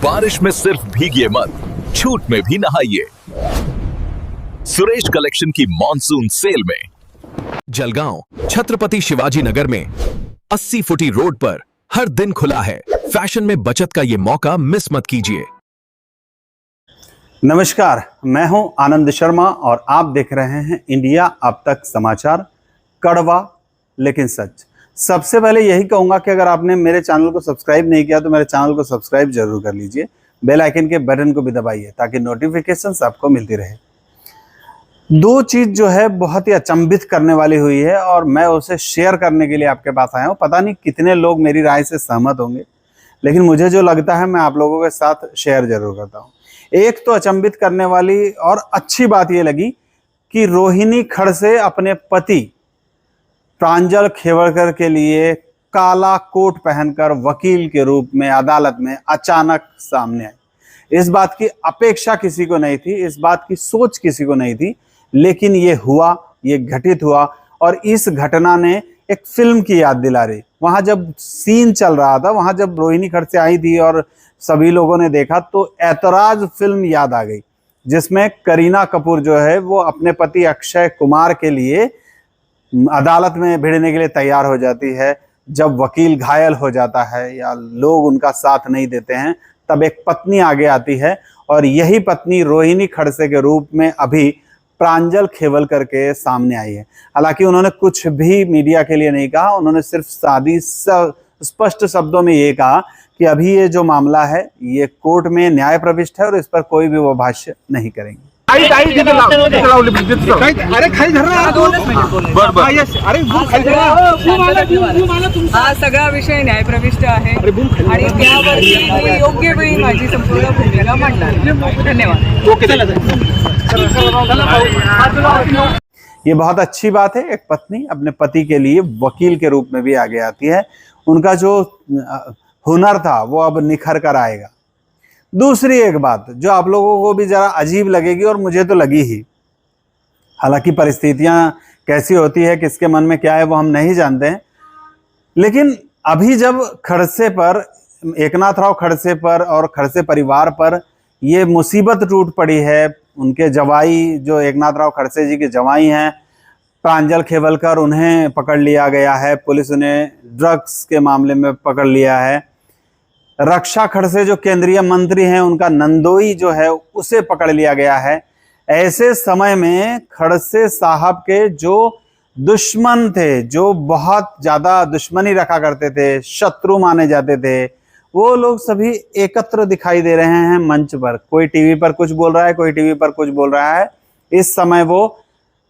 बारिश में सिर्फ भीगिए मत, छूट में भी नहाइए। सुरेश कलेक्शन की मॉनसून सेल में जलगांव छत्रपति शिवाजी नगर में 80 फुटी रोड पर हर दिन खुला है। फैशन में बचत का ये मौका मिस मत कीजिए। नमस्कार, मैं हूं आनंद शर्मा और आप देख रहे हैं इंडिया अब तक समाचार। कड़वा लेकिन सच। सबसे पहले यही कहूंगा कि अगर आपने मेरे चैनल को सब्सक्राइब नहीं किया तो मेरे चैनल को सब्सक्राइब जरूर कर लीजिए। बेल आइकन के बटन को भी दबाइए ताकि नोटिफिकेशंस आपको मिलती रहे। दो चीज जो है बहुत ही अचंभित करने वाली हुई है और मैं उसे शेयर करने के लिए आपके पास आया हूं। पता नहीं कितने लोग मेरी राय से सहमत होंगे, लेकिन मुझे जो लगता है मैं आप लोगों के साथ शेयर जरूर करता हूं। एक तो अचंभित करने वाली और अच्छी बात यह लगी कि रोहिणी खड़से अपने पति प्रांजल खेवड़कर के लिए काला कोट पहनकर वकील के रूप में अदालत में अचानक सामने आई। इस बात की अपेक्षा किसी को नहीं थी, इस बात की सोच किसी को नहीं थी, लेकिन ये हुआ, ये घटित हुआ और इस घटना ने एक फिल्म की याद दिला रही। वहां जब सीन चल रहा था, वहां जब रोहिणी खड़से आई थी और सभी लोगों ने देखा तो ऐतराज फिल्म याद आ गई, जिसमें करीना कपूर जो है वो अपने पति अक्षय कुमार के लिए अदालत में भिड़ने के लिए तैयार हो जाती है। जब वकील घायल हो जाता है या लोग उनका साथ नहीं देते हैं, तब एक पत्नी आगे आती है और यही पत्नी रोहिणी खड़से के रूप में अभी प्रांजल खेवड़कर के सामने आई है। हालांकि उन्होंने कुछ भी मीडिया के लिए नहीं कहा, उन्होंने सिर्फ स्पष्ट शब्दों में ये कहा कि अभी ये जो मामला है ये कोर्ट में न्याय प्रविष्ट है और इस पर कोई भी वो भाष्य नहीं करेंगे। अरे खाली धर रहा हा सगळा विषय न्यायप्रविष्ट आहे आणि त्यावरती मी योग्य वेळी माझी संपूर्ण भूमिका मांडणार। धन्यवाद। ये बहुत अच्छी बात है, एक पत्नी अपने पति के लिए वकील के रूप में भी आगे आती है। उनका जो हुनर था वो अब निखर कर आएगा। दूसरी एक बात जो आप लोगों को भी जरा अजीब लगेगी और मुझे तो लगी ही, हालांकि परिस्थितियां कैसी होती है, किसके मन में क्या है वो हम नहीं जानते हैं, लेकिन अभी जब खड़से पर, एकनाथराव खड़से पर और खड़से परिवार पर ये मुसीबत टूट पड़ी है, उनके जवाई जो एकनाथराव खड़से जी के जवाई हैं प्रांजल खेवड़कर, उन्हें पकड़ लिया गया है। पुलिस उन्हें ड्रग्स के मामले में पकड़ लिया है। रक्षा खड़से जो केंद्रीय मंत्री हैं उनका नंदोई जो है उसे पकड़ लिया गया है। ऐसे समय में खड़से साहब के जो दुश्मन थे, जो बहुत ज्यादा दुश्मनी रखा करते थे, शत्रु माने जाते थे, वो लोग सभी एकत्र दिखाई दे रहे हैं मंच पर। कोई टीवी पर कुछ बोल रहा है, कोई टीवी पर कुछ बोल रहा है। इस समय वो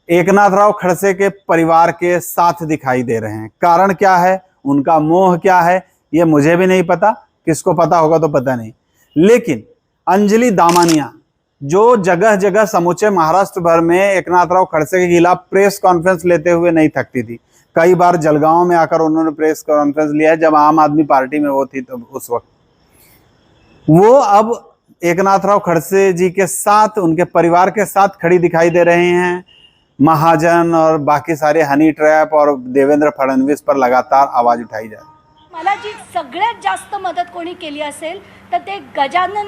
एकनाथराव खड़से के परिवार के साथ दिखाई दे रहे हैं। कारण क्या है, उनका मोह क्या है, ये मुझे भी नहीं पता, किसको पता होगा तो पता नहीं। लेकिन अंजलि दामानिया जो जगह जगह समूचे महाराष्ट्र भर में एकनाथराव खड़से के खिलाफ प्रेस कॉन्फ्रेंस लेते हुए नहीं थकती थी। कई बार जलगांव में आकर उन्होंने प्रेस कॉन्फ्रेंस लिया है, जब आम आदमी पार्टी में वो थी तो उस वक्त वो अब एकनाथराव खड़से जी के साथ, उनके परिवार के साथ खड़ी दिखाई दे रहे हैं। महाजन और बाकी सारे हनी ट्रैप और देवेंद्र फडणवीस पर लगातार आवाज उठाई जा रही है। मला जी सगळ्यात जास्त मदत कोणी केली असेल तर ते गजानन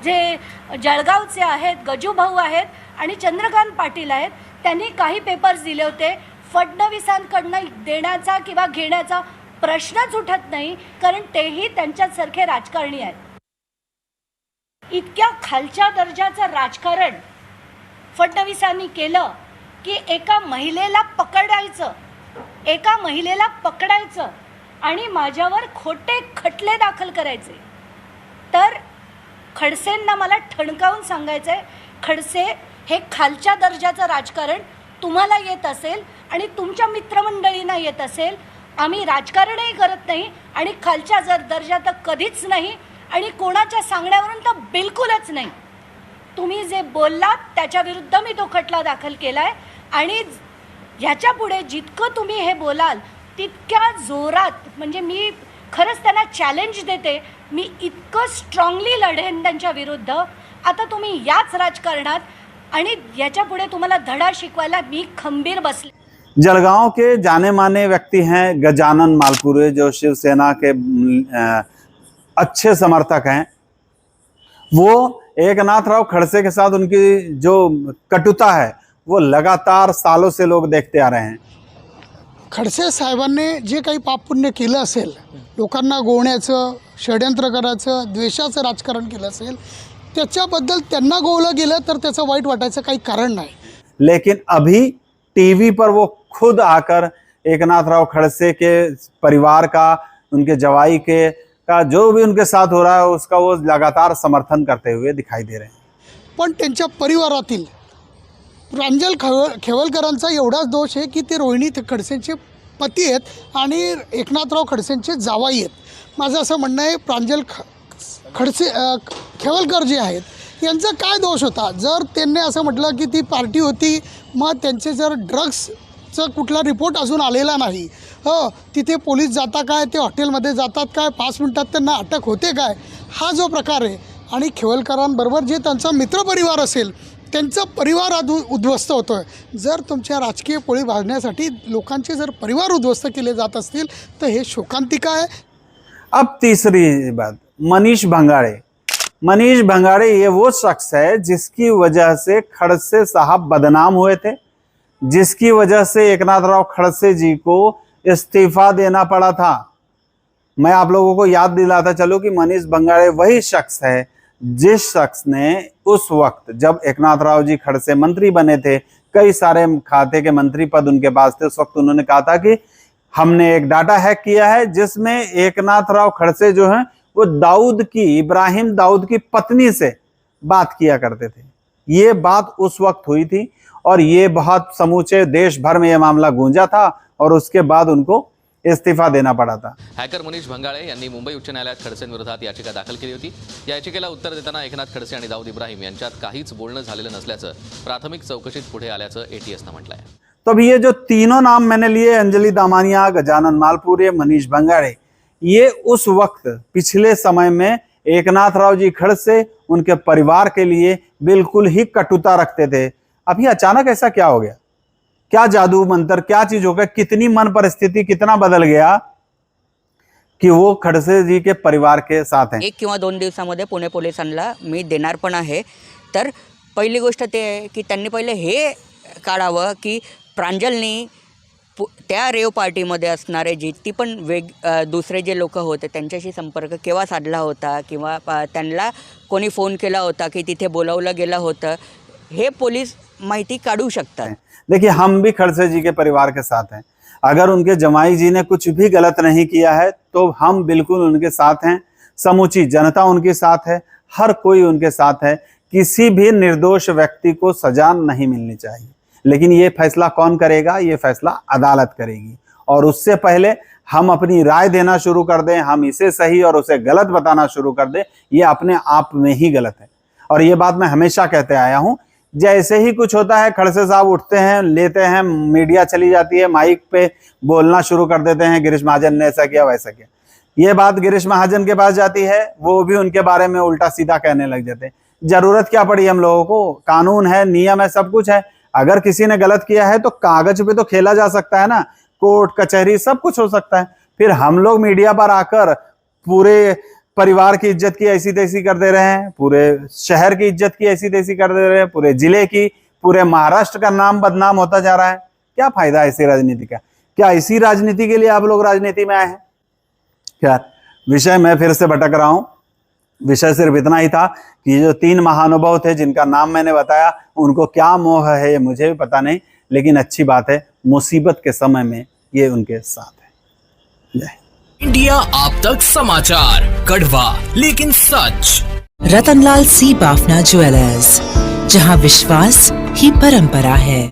जे जळगावचे आहेत, गजू भाऊ आहेत आणि चंद्रकांत पाटील आहेत। त्यांनी काही पेपर्स दिले होते। फडणवीसांकडनं देण्याचा किंवा घेण्याचा प्रश्नच उठत नाही, कारण तेही त्यांच्यासारखे राजकारणी आहेत। इतक्या खालच्या दर्जाचं राजकारण फडणवीसांनी केलं की एका महिलेला पकडायचं आणि माझ्यावर खोटे खटले दाखल करायचे। तर खडसेंना मला ठणकावून सांगायचंय, खडसे हे खालच्या दर्जाचं राजकारण तुम्हाला येत असेल आणि तुमच्या मित्रमंडळींना येत असेल, आम्ही राजकारणही करत नाही आणि खालच्या दर्जाचं कधीच नाही आणि कोणाच्या सांगण्यावरून तर बिलकुलच नाही। तुम्ही जे बोललात त्याच्या विरुद्ध मी तो खटला दाखल केलाय आणि ह्याच्या पुढे जितकं तुम्ही हे बोलाल तितक्या जोरात, म्हणजे मी खरंच त्यांना चॅलेंज देते, मी इतकं स्ट्रॉंगली लढेन त्यांच्या विरुद्ध। आता तुम्ही याच राजकारणात आणि याच्या पुढे तुम्हाला धडा शिकवायला मी खंबीर बसले। जलगांव के जाने माने व्यक्ति हैं गजानन मालपुरे, जो शिवसेना के अच्छे समर्थक हैं वो एकनाथराव खड़से के साथ उनकी जो कटुता है वो लगातार सालों से लोग देखते आ रहे हैं। खडसे साहेबांनी जे काही पापपुण्य केलं असेल, लोकांना गोवण्याचं, षड्यंत्र करायचं, द्वेषाचं राजकारण केलं असेल, त्याच्याबद्दल त्यांना गोवलं गेलं तर त्याचं वाईट वाटायचं काही कारण नाही। लेकिन अभी टीवी पर वो खुद आकर एकनाथराव खड़से के परिवार का, उनके जवाई के का जो भी उनके साथ हो रहा है उसका वो लगातार समर्थन करते हुए दिखाई दे रहे हैं। पण त्यांच्या परिवारातील प्रांजल खेवलकरांचा एवढाच दोष आहे की ते रोहिणी खडसेंचे पती आहेत आणि एकनाथराव खडसेंचे जावाई आहेत। माझं असं म्हणणं आहे प्रांजल खडसे खेवलकर जे आहेत यांचा काय दोष होता? जर त्यांनी असं म्हटलं की ती पार्टी होती, मग त्यांचे जर ड्रग्सचा कुठला रिपोर्ट अजून आलेला नाही, तिथे पोलीस जाता काय, ते हॉटेलमध्ये जातात काय, 5 मिनिटात त्यांना अटक होते काय, हा जो प्रकार आहे आणि खेवलकरांबरोबर जे त्यांचा मित्रपरिवार असेल त्यांचा परिवार उद्ध्वस्त होतो आहे। जर तुमच्या राजकीय पोळी भाजण्यासाठी लोकांचे जर परिवार उद्ध्वस्त केले जात असतील तर हे शोकांतिका आहे। अब तीसरी बात, मनीष भंगाड़े। मनीष भंगाड़े ये वो शख्स है जिसकी वजह से खड़से साहब बदनाम हुए थे, जिसकी वजह से एकनाथराव खड़से जी को इस्तीफा देना पड़ा था। मैं आप लोगों को याद दिलाता चलूं कि मनीष भंगाड़े वही शख्स है जिस शख्स ने उस वक्त जब एकनाथराव जी खड़से मंत्री बने थे, कई सारे खाते के मंत्री पद उनके पास थे, उस वक्त उन्होंने कहा था कि हमने एक डाटा हैक किया है जिसमें एकनाथराव खड़से जो हैं वो इब्राहिम दाऊद की पत्नी से बात किया करते थे। ये बात उस वक्त हुई थी और ये बहुत समूचे देश भर में ये मामला गूंजा था और उसके बाद उनको इस्तीफा देना पड़ा था। हॅकर मनीष भंगाळे यांनी मुंबई उच्च न्यायालयात खडसेंविरोधात याचिका दाखल केली होती। या याचिकेला उत्तर देताना एकनाथ खडसे आणि दाऊद इब्राहिम यांच्यात काहीच बोलणं झालेलं नसल्याचं प्राथमिक चौकशीत पुढे आल्याचं एटीएसनं म्हटलंय। तो अभी ये जो तीनों नाम मैंने लिए, अंजलि दामानिया, गजानन मालपुरे, मनीष भंगाड़े, ये उस वक्त पिछले समय में एकनाथराव जी खड़से उनके परिवार के लिए बिल्कुल ही कटुता रखते थे। अभी अचानक ऐसा क्या हो गया? क्या जादू मंत्र, क्या चीज हो गया? कितनी मन परिस्थिती कितना बदल गया की वो खडसे जी के परिवार के साथ हैं? 1 किंवा 2 दिवसामध्ये पुणे पोलिसांना मी देणार पण आहे। तर पहिली गोष्ट ते आहे की त्यांनी पहिले हे काढावं की प्रांजलनी त्या रेव पार्टीमध्ये असणारे जी ती पण दुसरे जे लोक होते त्यांच्याशी संपर्क केव्हा साधला होता किंवा त्यांना कोणी फोन केला होता की तिथे बोलावलं गेलं होतं, हे पोलीस माहिती काढू शकतात। देखिए, हम भी खड़से जी के परिवार के साथ हैं। अगर उनके जमाई जी ने कुछ भी गलत नहीं किया है तो हम बिल्कुल उनके साथ हैं, समूची जनता उनके साथ है, हर कोई उनके साथ है। किसी भी निर्दोष व्यक्ति को सजा नहीं मिलनी चाहिए, लेकिन ये फैसला कौन करेगा? ये फैसला अदालत करेगी। और उससे पहले हम अपनी राय देना शुरू कर दें, हम इसे सही और उसे गलत बताना शुरू कर दें, ये अपने आप में ही गलत है। और ये बात मैं हमेशा कहते आया हूं, जैसे ही कुछ होता है खड़से साहब उठते हैं, लेते हैं, मीडिया चली जाती है, माइक पे बोलना शुरू कर देते हैं, गिरीश महाजन ने ऐसा किया वैसा किया। ये बात गिरीश महाजन के पास जाती है, वो भी उनके बारे में उल्टा सीधा कहने लग जाते हैं। जरूरत क्या पड़ी हम लोगों को? कानून है, नियम है, सब कुछ है। अगर किसी ने गलत किया है तो कागज पे तो खेला जा सकता है ना, कोर्ट कचहरी सब कुछ हो सकता है। फिर हम लोग मीडिया पर आकर पूरे परिवार की इज्जत की ऐसी तैसी कर दे रहे हैं, पूरे शहर की इज्जत की ऐसी तैसी कर दे रहे हैं, पूरे जिले की, पूरे महाराष्ट्र का नाम बदनाम होता जा रहा है। क्या फायदा ऐसी राजनीति का? क्या इसी राजनीति के लिए आप लोग राजनीति में आए हैं? क्या विषय मैं फिर से भटक रहा हूं। विषय सिर्फ इतना ही था कि जो 3 महानुभाव थे जिनका नाम मैंने बताया, उनको क्या मोह है ये मुझे भी पता नहीं, लेकिन अच्छी बात है मुसीबत के समय में ये उनके साथ है। जय इंडिया आप तक समाचार, कड़वा लेकिन सच। रतनलाल सी बाफना ज्वेलर्स, जहां विश्वास ही परंपरा है।